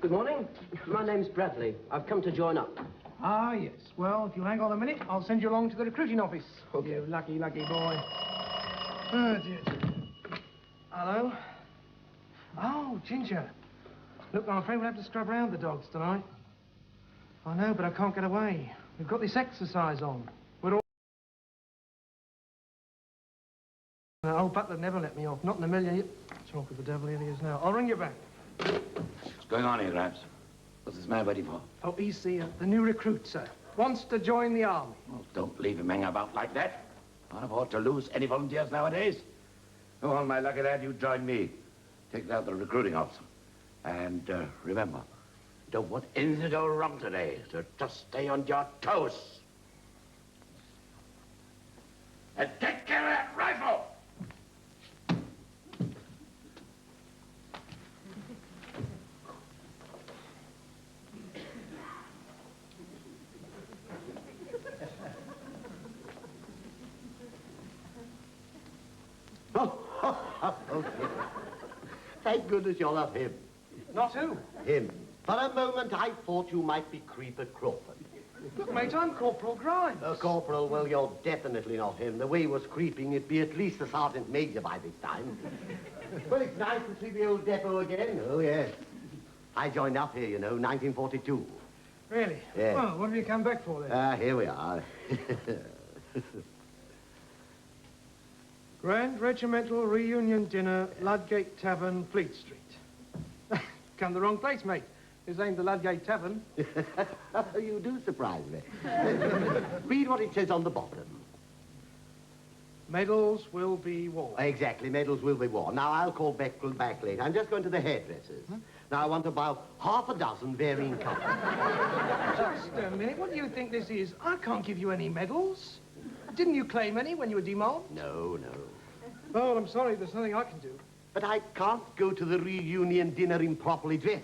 Good morning. My name's Bradley. I've come to join up. Ah, yes. Well, if you hang on a minute, I'll send you along to the recruiting office. Okay. You lucky, lucky boy. Oh, dear. Hello? Oh, Ginger. Look, I'm afraid we'll have to scrub round the dogs tonight. I know, but I can't get away. We've got this exercise on. We're all... Old Butler never let me off. Not in a million... Talk of the devil, here he is now. I'll ring you back. What's going on here, Gramps? What's this man waiting for? Oh, he's the new recruit, sir. Wants to join the army. Well, don't leave him hang about like that. Can't afford to lose any volunteers nowadays. Oh, on my lucky lad, you join me. Take out the recruiting officer. And remember, you don't want anything to go wrong today, so just stay on your toes. And take care of that rifle! Thank goodness you're not him. Not who? Him. For a moment, I thought you might be Creeper Crawford. Look, mate, I'm Corporal Grimes. Corporal, well, you're definitely not him. The way he was creeping, it'd be at least a sergeant major by this time. Well, it's nice to see the old depot again. Oh, yes. I joined up here, you know, 1942. Really? Yeah. Well, what have you come back for, then? Here we are. Grand Regimental Reunion Dinner, Ludgate Tavern, Fleet Street. Come the wrong place, mate. It's aimed the Ludgate Tavern. You do surprise me. Read what it says on the bottom. Medals will be worn. Exactly, medals will be worn. Now, I'll call back later. I'm just going to the hairdressers. Huh? Now, I want about half a dozen varying colours. Just a minute. What do you think this is? I can't give you any medals. Didn't you claim any when you were demobbed? No. Oh, I'm sorry. There's nothing I can do. But I can't go to the reunion dinner improperly dressed.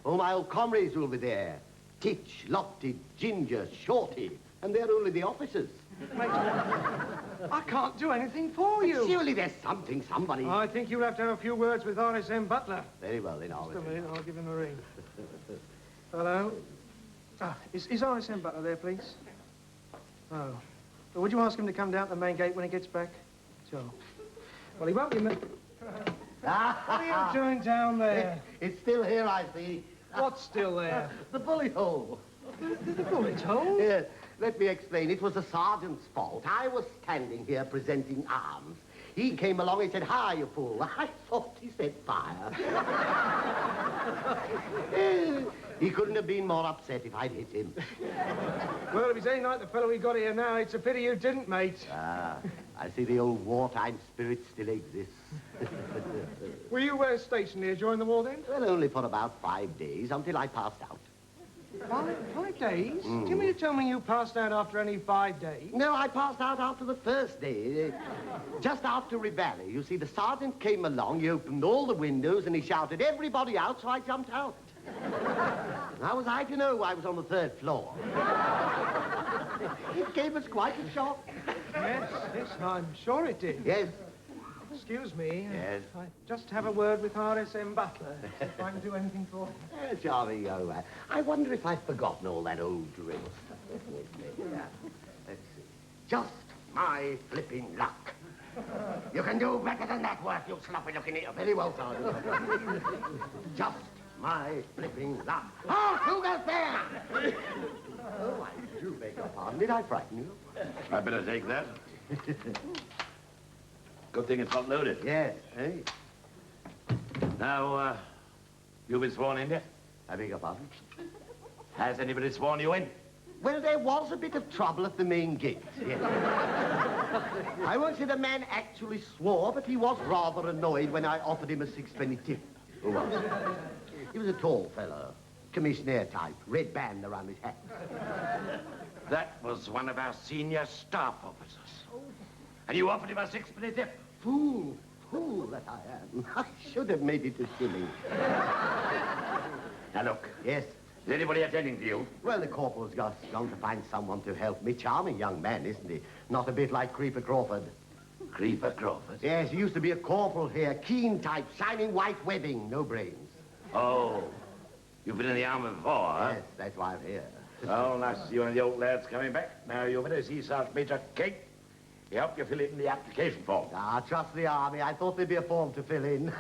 All my old comrades will be there. Titch, Lofty, Ginger, Shorty. And they're only the officers. Mate, I can't do anything for you. Surely there's somebody... I think you'll have to have a few words with RSM Butler. Very well, then, Just a minute, I'll give him a ring. Hello? Is RSM Butler there, please? Oh. Well, would you ask him to come down to the main gate when he gets back? Sure. Well, he won't be... What are you doing down there? It's still here, I see. What's still there? The bullet hole. The bullet hole? Yes. Let me explain. It was the sergeant's fault. I was standing here presenting arms. He came along and said, "Hi, you fool." I thought he said fire. He couldn't have been more upset if I'd hit him. Well, if he's anything like the fellow we got here now, it's a pity you didn't, mate. I see the old wartime spirit still exists. Were you stationed here during the war, then? Well, only for about 5 days, until I passed out. 5 days? Do you mean to tell me you passed out after only 5 days? No, I passed out after the first day. Just after Reveille. You see, the sergeant came along, he opened all the windows, and he shouted, "Everybody out," so I jumped out. How was I to know I was on the 3rd floor? It gave us quite a shock. Yes, I'm sure it did. Yes. Excuse me. Yes? I just have a word with RSM Butler, if I can do anything for him. Charming young man. I wonder if I've forgotten all that old drill. Let's see. Just my flipping luck. You can do better than that work, you sloppy-looking idiot. Very well, Sergeant. Just my flipping luck. Oh, who goes there? Oh, I do beg your pardon. Did I frighten you? I better take that. Good thing it's not loaded. Yes, eh? Now, you've been sworn in yet? I beg your pardon? Has anybody sworn you in? Well, there was a bit of trouble at the main gate, yes. I won't say the man actually swore, but he was rather annoyed when I offered him a 6-penny tip. Who was? He was a tall fellow, commissioner type, red band around his hat. That was one of our senior staff officers. And you offered him a 6-penny tip. Fool that I am. I should have made it a shilling. Now, look. Yes? Is anybody attending to you? Well, the corporal's gone to find someone to help me. Charming young man, isn't he? Not a bit like Creeper Crawford. Creeper Crawford? Yes, he used to be a corporal here. Keen type, shining white webbing, no brains. Oh. You've been in the army before, huh? Yes, that's why I'm here. Well, nice to see you and the old lads coming back. Now, you better see Sergeant Major King. He helped you fill in the application form. Ah, trust the army. I thought there'd be a form to fill in.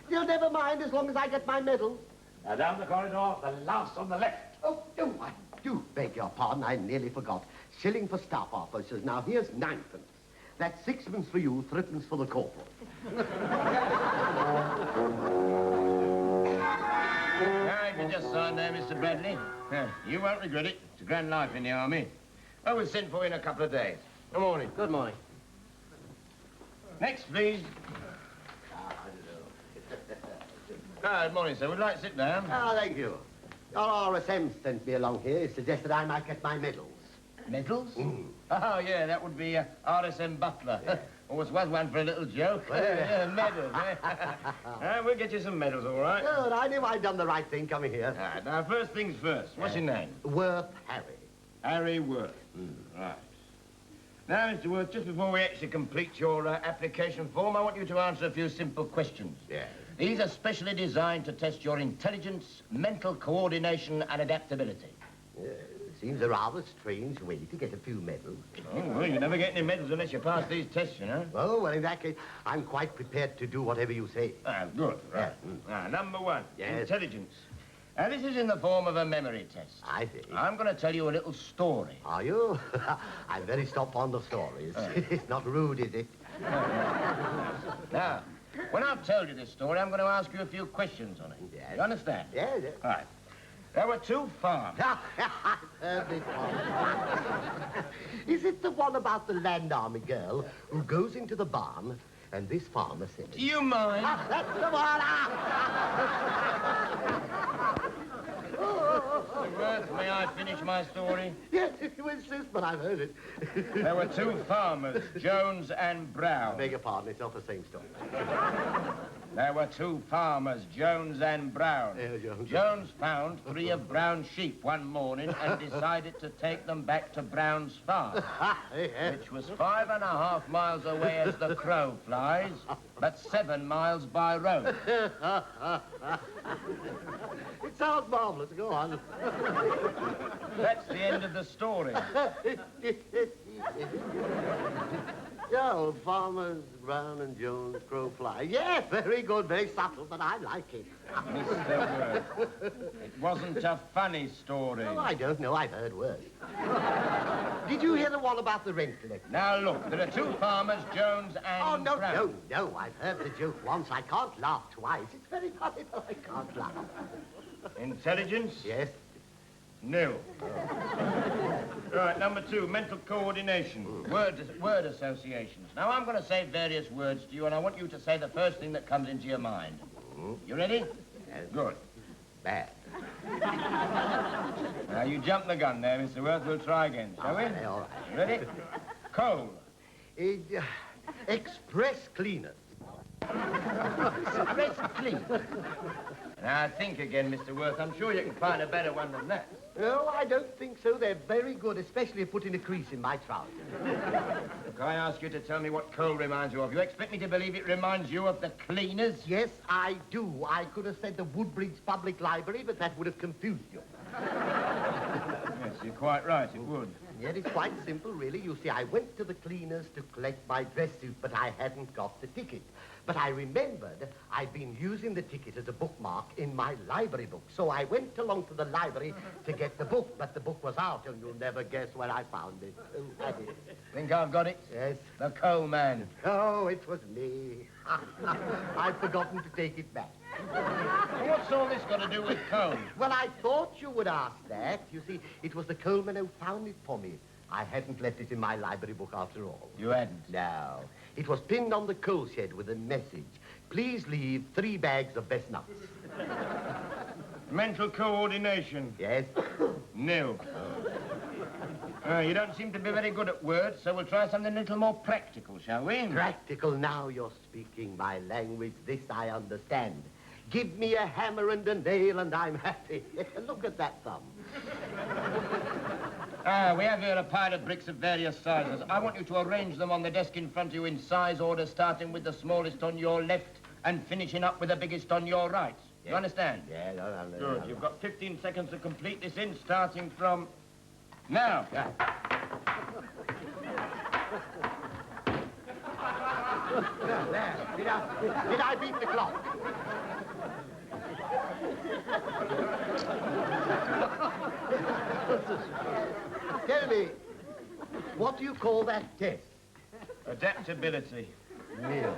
You'll never mind as long as I get my medal. Now, down the corridor, the last on the left. Oh, I do beg your pardon. I nearly forgot. Shilling for staff officers. Now, here's ninepence. That's sixpence for you, threepence for the corporal. Now, if you just sign there, Mr. Bradley. You won't regret it. It's a grand life in the army. I will send for you in a couple of days. Good morning. Good morning. Next, please. Good morning, sir. Would you like to sit down? Ah, thank you. Your RSM sent me along here. He suggested I might get my medals. Medals? Oh, yeah, that would be RSM Butler. Always was one for a little joke. Medals, eh? We'll get you some medals, all right? Good. I knew I'd done the right thing coming here. All right, now, first things first. What's your name? Worth Harry. Harry Worth. Right. Now, Mr. Worth, just before we actually complete your application form, I want you to answer a few simple questions. Yes. These are specially designed to test your intelligence, mental coordination, and adaptability. Seems a rather strange way to get a few medals. Oh, well, you never get any medals unless you pass these tests, you know. Oh, well, in that case, I'm quite prepared to do whatever you say. Ah, good. Right. Number one, Yes. intelligence. Now, this is in the form of a memory test. I see. I'm going to tell you a little story. Are you? I'm very fond of stories. It's not rude, is it? Now, when I've told you this story, I'm going to ask you a few questions on it. Yes. You understand? Yes, yes. Right. There were two farms. I've heard this one. Is it the one about the land army girl who goes into the barn and this farmer says... Do you mind? That's the one! Mr. Worth, may I finish my story? Yes, if you insist, but I've heard it. There were two farmers, Jones and Brown. I beg your pardon, it's not the same story. There were two farmers, Jones and Brown. Jones. Jones found 3 of Brown's sheep one morning and decided to take them back to Brown's farm, which was 5.5 miles away as the crow flies, but 7 miles by road. It sounds marvelous. Go on. That's the end of the story. Yo, farmers, Brown and Jones, crow fly. Yes, very good, very subtle, but I like it. Mr. Worth, it wasn't a funny story. Oh, I don't know. I've heard worse. Did you hear the one about the rent collector? Now, look, there are two farmers, Jones and Oh, no, Brown. no. I've heard the joke once. I can't laugh twice. It's very funny, but I can't laugh. Intelligence? Yes? Nil. Right, number 2, mental coordination. Word associations. Now, I'm going to say various words to you, and I want you to say the first thing that comes into your mind. You ready? Yes. Good. Bad. Now, you jumped the gun there, Mr. Worth. We'll try again, shall we? All right. Ready? Coal. Express cleaners. Express clean. Now, think again, Mr. Worth. I'm sure you can find a better one than that. No, I don't think so. They're very good, especially if putting a crease in my trousers. Look, I ask you to tell me what coal reminds you of. You expect me to believe it reminds you of the cleaners? Yes, I do. I could have said the Woodbridge Public Library, but that would have confused you. Yes, you're quite right, it would. Yet it's quite simple, really. You see, I went to the cleaners to collect my dress suit, but I hadn't got the ticket. But I remembered I'd been using the ticket as a bookmark in my library book. So I went along to the library to get the book, but the book was out, and you'll never guess where I found it. Who had it? Think I've got it? Yes. The coal man. Oh, it was me. I'd forgotten to take it back. Well, what's all this got to do with coal? Well, I thought you would ask that. You see, it was the coalman who found it for me. I hadn't left it in my library book after all. You hadn't? No. It was pinned on the coal shed with a message. Please leave 3 bags of best nuts. Mental coordination. Yes? Nil. You don't seem to be very good at words, so we'll try something a little more practical, shall we? Practical, now you're speaking my language. This I understand. Give me a hammer and a nail and I'm happy. Look at that thumb. We have here a pile of bricks of various sizes. I want you to arrange them on the desk in front of you in size order, starting with the smallest on your left and finishing up with the biggest on your right. You understand? Yeah, no. Good. You've got 15 seconds to complete this in, starting from now. Yeah. There. Did I beat the clock? Tell me, what do you call that test? Adaptability. Neil.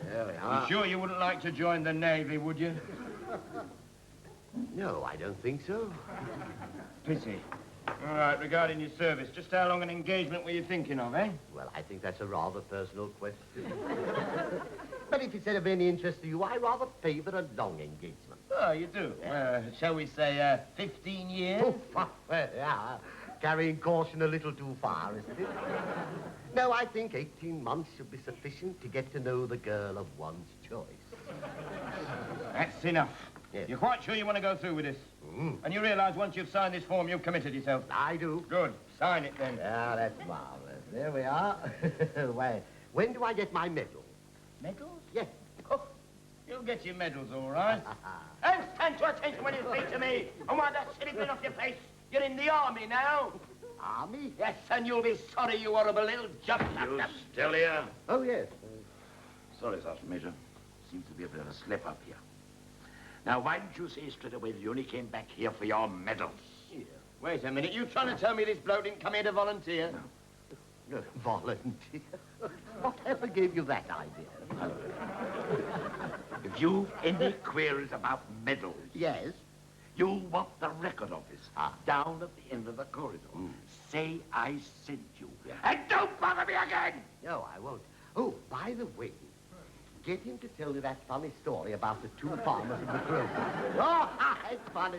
There we You are. sure you wouldn't like to join the Navy, would you? No, I don't think so. Pity. All right, regarding your service, just how long an engagement were you thinking of, eh? Well, I think that's a rather personal question. But if it's of any interest to you, I rather favor a long engagement. Oh, you do? Shall we say 15 years? Oh, well, yeah. Carrying caution a little too far, isn't it? No, I think 18 months should be sufficient to get to know the girl of one's choice. That's enough. Yes. You're quite sure you want to go through with this? Mm. And you realise once you've signed this form, you've committed yourself? I do. Good. Sign it, then. Ah, that's marvelous. There we are. Well, when do I get my medal? Medals? Yes. Oh, you'll get your medals, all right. And stand to attention when you speak to me. And wipe that silly grin off your face. You're in the army now. Army? Yes, and you'll be sorry, you horrible little jump. You still here? Oh, yes. Sorry, Sergeant Major. Seems to be a bit of a slip-up here. Now, why didn't you say straight away that you only came back here for your medals? Yeah. Wait a minute. You trying to tell me this bloke didn't come here to volunteer? No. Volunteer? Whatever gave you that idea? If you've any queries about medals, Yes. you want the record office down at the end of the corridor. Say I sent you. Yeah. And don't bother me again! No, I won't. Oh, by the way, get him to tell you that funny story about the two farmers and the crow. Oh, it's funny.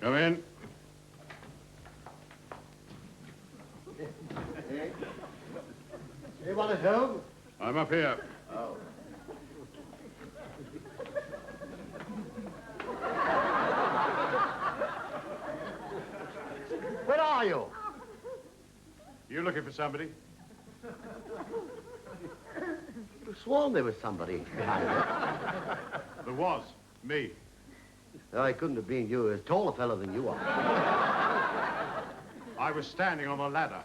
Come in. Anyone at home? I'm up here. Where are you? You looking for somebody? I sworn there was somebody behind you. There was. Me. No, it couldn't have been you. He was a taller fellow than you are. I was standing on a ladder.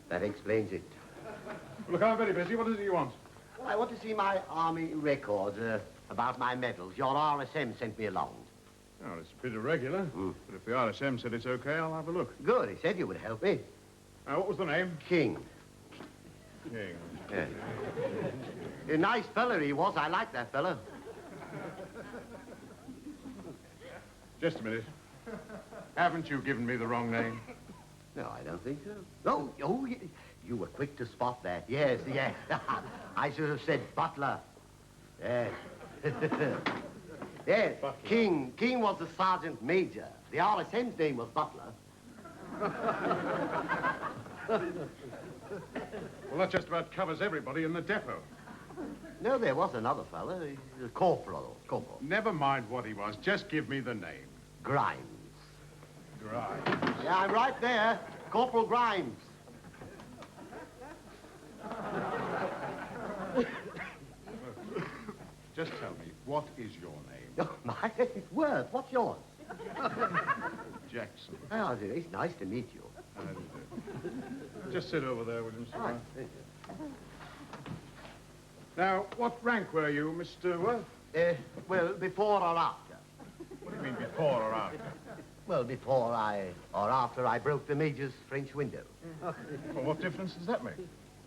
That explains it. Look, I'm very busy. What is it you want? I want to see my army records about my medals. Your RSM sent me along. Oh, it's a bit irregular. But if the RSM said it's okay, I'll have a look. Good. He said you would help me. What was the name? King. King. Yeah. A nice fella he was. I like that fella. Just a minute. Haven't you given me the wrong name? No, I don't think so. Oh, you were quick to spot that. Yes, yes. I should have said Butler. Yes. Yes, Butler. King. King was the sergeant major. The RSM's name was Butler. Well, that just about covers everybody in the depot. No, there was another fella. He's a corporal. Never mind what he was. Just give me the name. Grimes. Grimes. Yeah, I'm right there. Corporal Grimes. Just tell me, what is your name? Oh, my name's Worth. What's yours? Jackson. Oh, it's nice to meet you. Just sit over there, will you, All right. sir? Now, what rank were you, Mr. Worth? Well, before or after? What do you mean, before or after? Well, before or after I broke the Major's French window. Well, what difference does that make?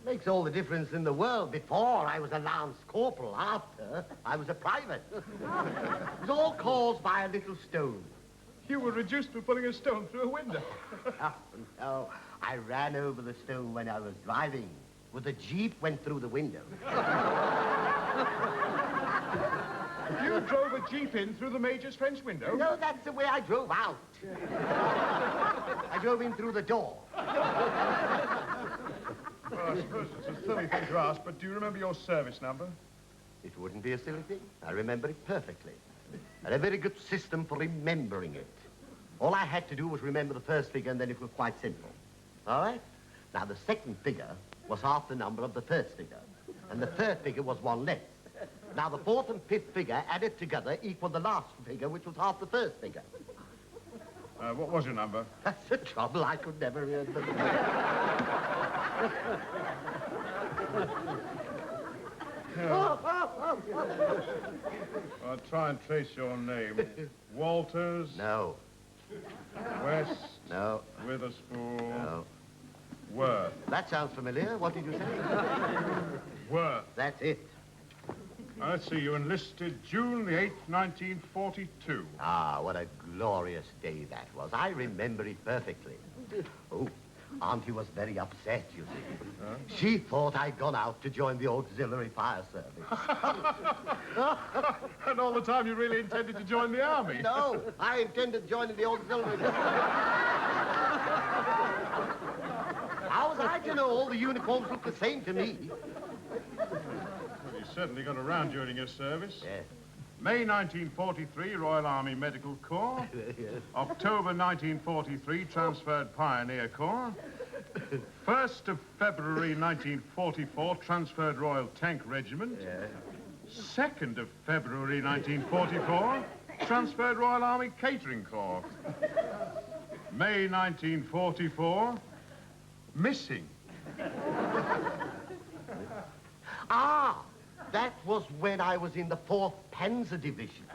Makes all the difference in the world. Before, I was a lance corporal. After, I was a private. It was all caused by a little stone. You were reduced to pulling a stone through a window. No, I ran over the stone when I was driving. With the Jeep went through the window. You drove a Jeep in through the Major's French window? No, that's the way I drove out. I drove in through the door. Well, I suppose it's a silly thing to ask, but do you remember your service number? It wouldn't be a silly thing. I remember it perfectly. I had a very good system for remembering it. All I had to do was remember the first figure, and then it was quite simple. All right? Now, the second figure was half the number of the first figure, and the third figure was one less. Now, the fourth and fifth figure added together equaled the last figure, which was half the first figure. What was your number? That's the trouble. I could never remember. I'll try and trace your name. Walters? No. West? No. Witherspoon? No. Worth? That sounds familiar. What did you say? Worth. That's it. Let's see, you enlisted June the 8th, 1942. Ah, what a glorious day that was. I remember it perfectly. Oh, Auntie was very upset, you see. Huh? She thought I'd gone out to join the auxiliary fire service. And all the time you really intended to join the army? No, I intended joining the auxiliary. How was I to know all the uniforms looked the same to me? Well, you certainly got around during your service. Yes. May 1943, Royal Army Medical Corps. October 1943, transferred Pioneer Corps. 1st of February 1944, transferred Royal Tank Regiment. 2nd of February 1944, transferred Royal Army Catering Corps. May 1944, missing. Ah, that was when I was in the 4th Panzer Division.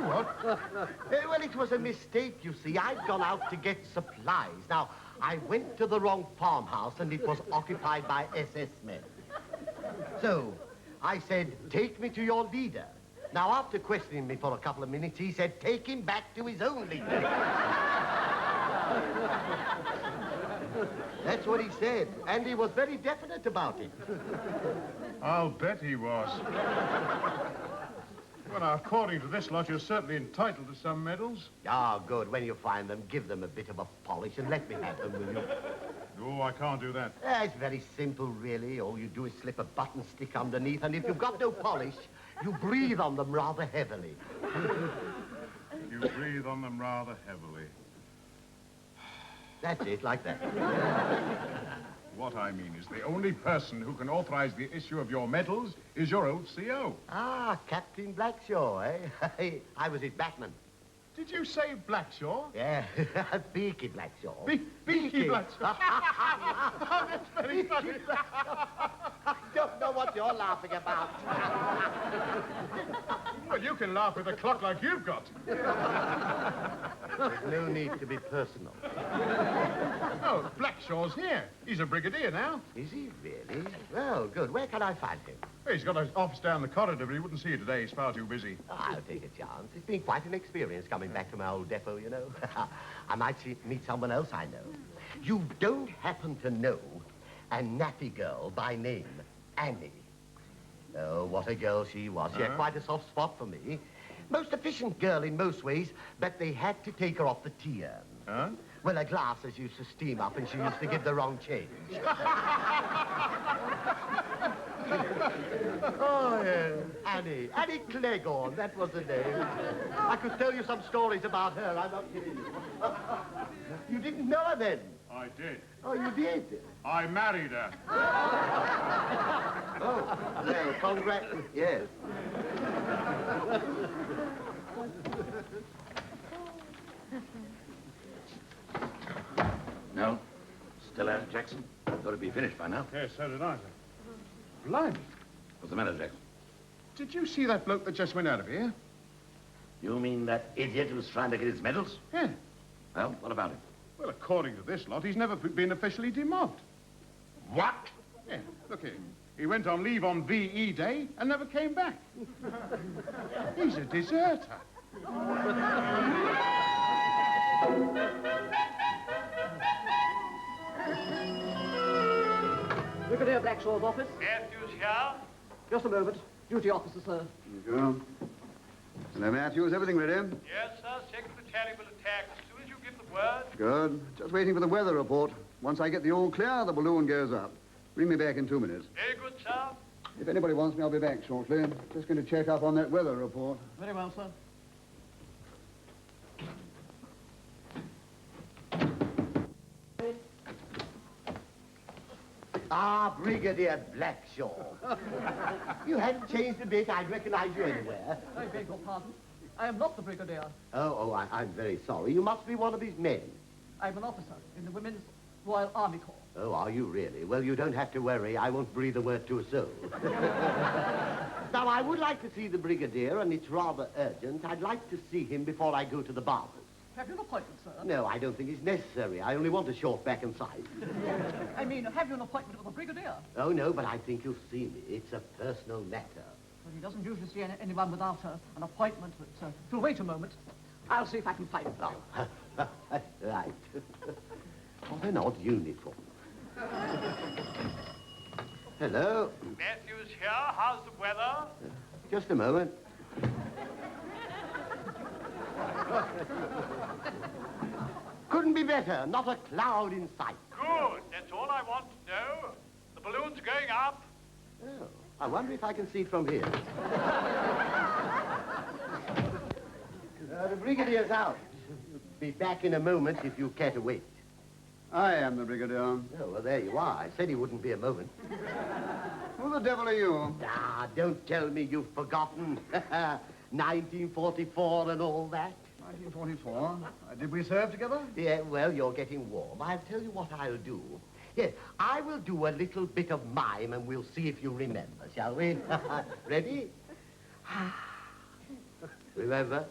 What? Well, it was a mistake, you see. I'd gone out to get supplies. Now, I went to the wrong farmhouse, and it was occupied by SS men. So, I said, take me to your leader. Now, after questioning me for a couple of minutes, he said, take him back to his own leader. That's what he said, and he was very definite about it. I'll bet he was. Well, now, according to this lot, you're certainly entitled to some medals. Ah, good. When you find them, give them a bit of a polish and let me have them, will you? Oh, I can't do that. It's very simple, really. All you do is slip a button stick underneath, and if you've got no polish, you breathe on them rather heavily. You breathe on them rather heavily. That's it, like that. What I mean is the only person who can authorize the issue of your medals is your old CO. Ah, Captain Blackshaw, eh? I was his backman. Did you say Blackshaw? Yeah, Beaky Blackshaw. Beaky Blackshaw. Oh, that's very funny. I don't know what you're laughing about. Well, you can laugh with a clock like you've got. There's no need to be personal. Oh, Blackshaw's here. He's a brigadier now. Is he really? Well, good. Where can I find him? He's got an office down the corridor, but he wouldn't see you today. He's far too busy. I'll take a chance. It's been quite an experience coming back to my old depot, you know. I might meet someone else I know. You don't happen to know a nappy girl by name Annie? Oh, what a girl she was. She had quite a soft spot for me. Most efficient girl in most ways, but they had to take her off the tea urn. Huh? Well, her glasses used to steam up and she used to give the wrong change. Oh, yes. Annie Cleghorn, that was the name. I could tell you some stories about her, I'm not kidding you. You didn't know her then? I did. Oh, you did? I married her. Oh, well, congrats. Yes. No? Still at it, Jackson? Thought it'd be finished by now. Yes, so did I. Blimey. What's the matter, Jackson? Did you see that bloke that just went out of here? You mean that idiot who's trying to get his medals? Yeah. Well, what about him? Well, according to this lot, he's never been officially demobbed. What? Yeah, look here. He went on leave on VE Day and never came back. He's a deserter. Brigadier Blackshaw's office. Yes, you shall. Just a moment. Duty officer, sir. Go. Hello, Matthews. Everything ready? Yes, sir. Second battalion will attack as soon as you give the word. Good. Just waiting for the weather report. Once I get the all clear, the balloon goes up. Bring me back in 2 minutes. Very good, sir. If anybody wants me, I'll be back shortly. Just going to check up on that weather report. Very well, sir. Ah, Brigadier Blackshaw. You hadn't changed a bit. I'd recognize you anywhere. I beg your pardon. I am not the brigadier. I'm very sorry. You must be one of his men. I'm an officer in the Women's Royal Army Corps. Oh, are you really? Well, you don't have to worry. I won't breathe a word to a soul. Now, I would like to see the Brigadier, and it's rather urgent. I'd like to see him before I go to the barbers. Have you an appointment, sir? No, I don't think it's necessary. I only want a short back and side. I mean, have you an appointment with the brigadier? Oh, no, but I think you'll see me. It's a personal matter. Well, he doesn't usually see anyone without an appointment, but if you'll wait a moment, I'll see if I can find him. Oh, right. What an odd uniform. Hello. Matthews here. How's the weather? Just a moment. Couldn't be better. Not a cloud in sight. Good. That's all I want to know. The balloon's going up. Oh, I wonder if I can see it from here. The Brigadier's out. Be back in a moment if you care to wait. I am the Brigadier. Oh, well, there you are. I said he wouldn't be a moment. Who the devil are you? Ah, don't tell me you've forgotten. 1944 and all that. 1944. Did we serve together? Yeah, well, you're getting warm. I'll tell you what I'll do. Yes, I will do a little bit of mime and we'll see if you remember, shall we? Ready? Remember?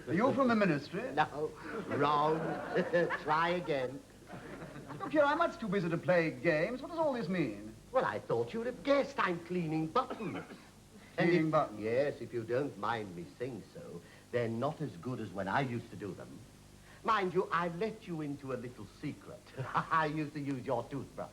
Are you from the ministry? No, wrong. Try again. Look here, I'm much too busy to play games. What does all this mean? Well, I thought you'd have guessed I'm cleaning buttons. Cleaning buttons? Yes, if you don't mind me saying so, they're not as good as when I used to do them. Mind you, I let you into a little secret. I used to use your toothbrush.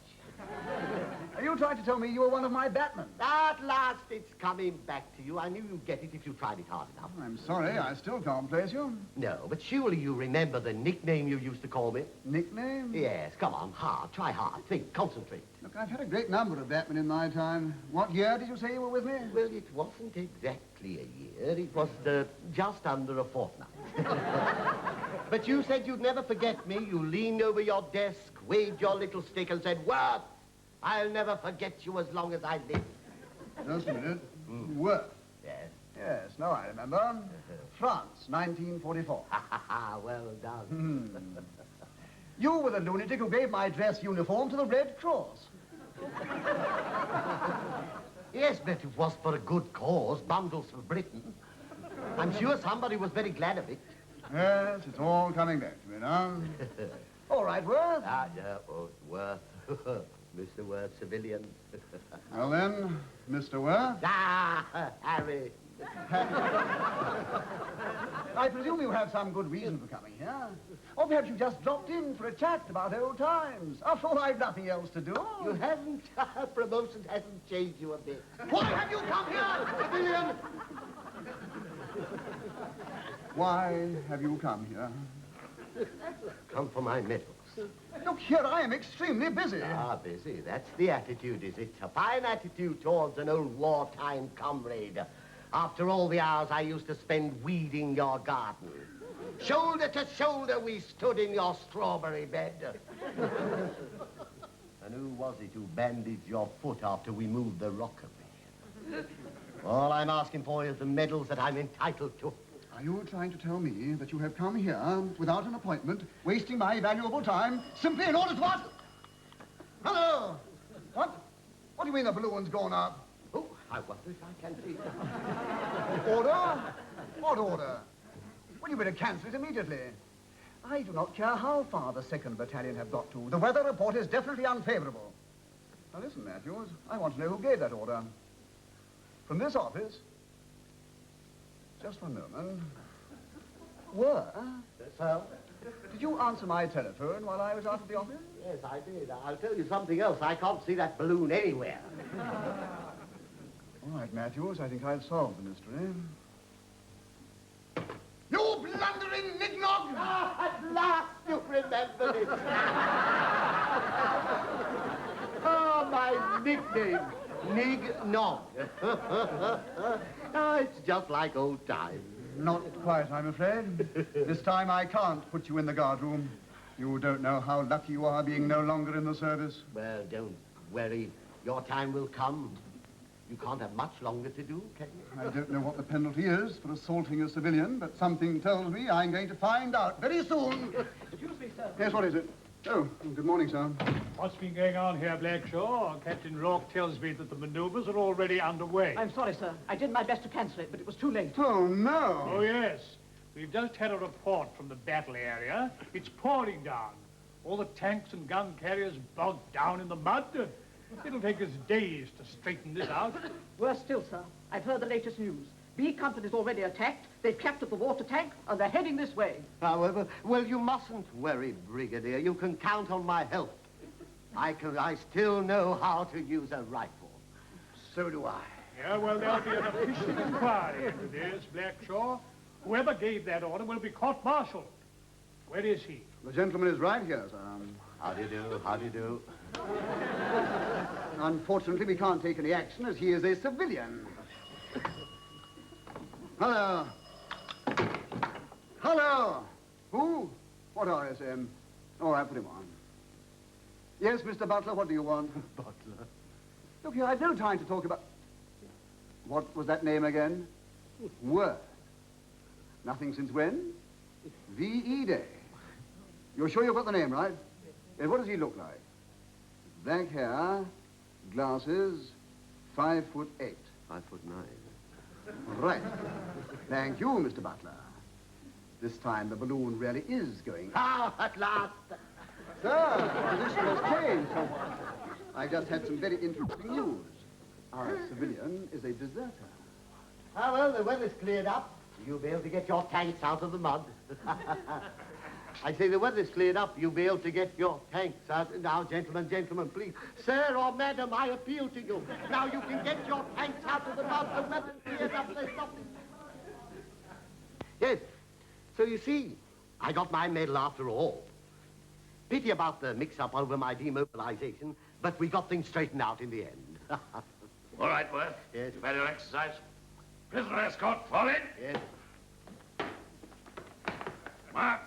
Are you trying to tell me you were one of my batmen? At last, it's coming back to you. I knew you'd get it if you tried it hard enough. I'm sorry, I still can't place you. No, but surely you remember the nickname you used to call me? Nickname? Yes, come on, hard. Try hard. Think, concentrate. Look, I've had a great number of batmen in my time. What year did you say you were with me? Well, it wasn't exactly a year. It was just under a fortnight. But you said you'd never forget me. You leaned over your desk, waved your little stick and said, Worth, I'll never forget you as long as I live. Just a minute. Worth. Yes. Yes, now I remember. France, 1944. Well done. You were the lunatic who gave my dress uniform to the Red Cross. Yes, but it was for a good cause, bundles for Britain. I'm sure somebody was very glad of it. Yes, it's all coming back to me now. All right, Worth. Worth. Mr. Worth, civilian. Well then, Mr. Worth. Harry. I presume you have some good reason for coming here. Or perhaps you just dropped in for a chat about old times. After all, I've nothing else to do. You haven't. Promotion hasn't changed you a bit. Why have you come here, civilian? Why have you come here? Come for my medals. Look here, I am extremely busy. Busy. That's the attitude, is it? A fine attitude towards an old wartime comrade. After all the hours I used to spend weeding your garden. Shoulder to shoulder we stood in your strawberry bed. And who was it who bandaged your foot after we moved the rockery? All I'm asking for is the medals that I'm entitled to. Are you trying to tell me that you have come here without an appointment, wasting my valuable time, simply in order to what? Hello! What? What do you mean the balloon's gone up? Oh, I wonder if I can see. Order? What order? Well, you better cancel it immediately. I do not care how far the 2nd Battalion have got to. The weather report is definitely unfavorable. Now listen, Matthews, I want to know who gave that order. From this office. Just one moment. Worth? Sir? Did you answer my telephone while I was out of the office? Yes, I did. I'll tell you something else. I can't see that balloon anywhere. All right, Matthews, I think I've solved the mystery. flipping Nignog! At last you remember it. Oh, my nickname, Nig-Nog. Oh, it's just like old times. Not quite, I'm afraid. This time I can't put you in the guardroom. You don't know how lucky you are being no longer in the service. Well, don't worry. Your time will come. You can't have much longer to do, can you? I don't know what the penalty is for assaulting a civilian, but something tells me I'm going to find out very soon. Excuse me, sir. Yes, what is it? Oh, good morning, sir. What's been going on here, Blackshaw? Captain Rourke tells me that the maneuvers are already underway. I'm sorry, sir. I did my best to cancel it, but it was too late. Oh, no. Oh, yes. We've just had a report from the battle area. It's pouring down. All the tanks and gun carriers bogged down in the mud. It'll take us days to straighten this out. Worse still, sir. I've heard the latest news. B Company's already attacked. They've captured the water tank, and they're heading this way. However, well, you mustn't worry, Brigadier. You can count on my help. I still know how to use a rifle. So do I. Yeah, well, there'll be an official inquiry into this, Blackshaw. Whoever gave that order will be court-martialed. Where is he? The gentleman is right here, sir. How do you do? How do you do? Unfortunately, we can't take any action as he is a civilian. Hello. Hello. Who? What RSM? All right, put him on. Yes, Mr. Butler, what do you want? Butler. Look here, I've no time to talk about... What was that name again? Word. Nothing since when? V.E. Day. You're sure you've got the name right? And what does he look like? Black hair, glasses, 5'8". 5'9". Right. Thank you, Mr. Butler. This time the balloon really is going... Ah, at last. Sir, the position has changed somewhat. I just had some very interesting news. Our civilian is a deserter. Ah, well, the weather's cleared up. You'll be able to get your tanks out of the mud. I say the weather's cleared up. You'll be able to get your tanks out. Now, gentlemen, please. Sir or madam, I appeal to you. Now you can get your tanks out of the mud. The weather's cleared up. There's nothing. Yes. So you see, I got my medal after all. Pity about the mix-up over my demobilization, but we got things straightened out in the end. All right, Worth. Yes. You've had your exercise. Prisoner escort, fall in. Yes. Mark.